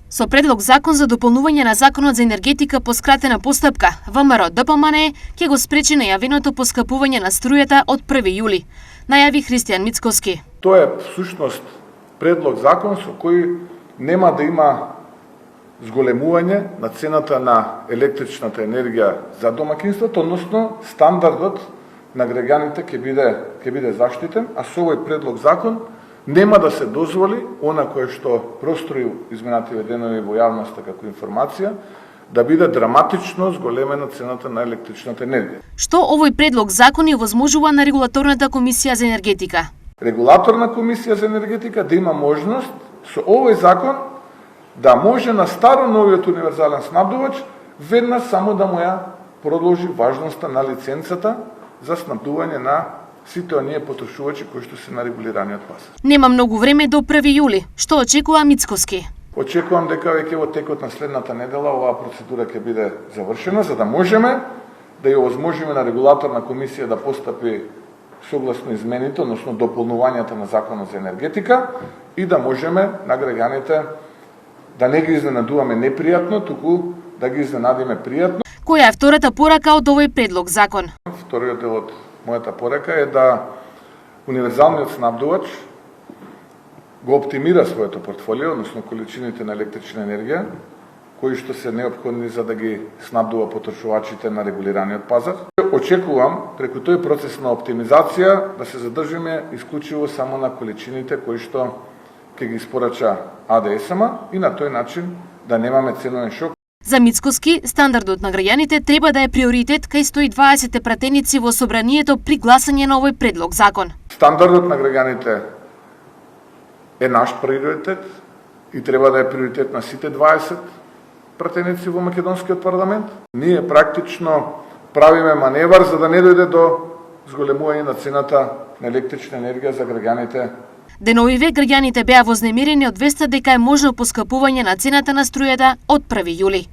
Со предлог закон за дополнување на Законот за енергетика по скратена постапка, ВМРО ДПМНЕ ќе го спречи најавеното поскапување на струјата од 1 јули, најави Христијан Мицковски. Тоа е всушност предлог закон со кој нема да има зголемување на цената на електричната енергија за домакинството, односно стандардот на граѓаните ќе биде заштитен, а со овој предлог закон нема да се дозволи она кое што прострои изминативе денови во јавноста како информација, да биде драматично зголемена цената на електричната енергија. Што овој предлог закон ја возможува на Регулаторната комисија за енергетика? Регулаторна комисија за енергетика да има можност со овој закон да може на старо новиот универзален снабдувач веднаш само да му ја продолжи важноста на лиценцата за снабдување на сите оние потрошувачи кои што се на регулираниот пазар. Нема многу време до 1 јули. Што очекува Мицковски? Очекувам дека веќе во текот на следната недела оваа процедура ќе биде завршена, за да можеме да ја овозможиме на регулаторна комисија да постапи согласно измените, односно дополнувањата на Законот за енергетика и да можеме на граѓаните да не ги изненадуваме непријатно, туку да ги изненадиме пријатно. Која е втората порака од овој предлог закон? Вториот дел од мојата порека е да универзалниот снабдувач го оптимира своето портфолио, односно количините на електрична енергија, кои што се неопходни за да ги снабдува потрошувачите на регулираниот пазар. Очекувам преку тој процес на оптимизација да се задржиме исклучиво само на количините кои што ќе ги испорача АДСМ и на тој начин да немаме ценовен шок. За Мицковски, стандардот на граѓаните треба да е приоритет кај 120 пратеници во собранието при гласање на овој предлог закон. Стандардот на граѓаните е наш приоритет и треба да е приоритет на сите 20 пратеници во македонскиот парламент. Ние практично правиме маневар за да не дојде до зголемување на цената на електрична енергија за граѓаните. Деновиве граѓаните беа вознемирени од веста дека е можно поскапување на цената на струјата од 1 јули.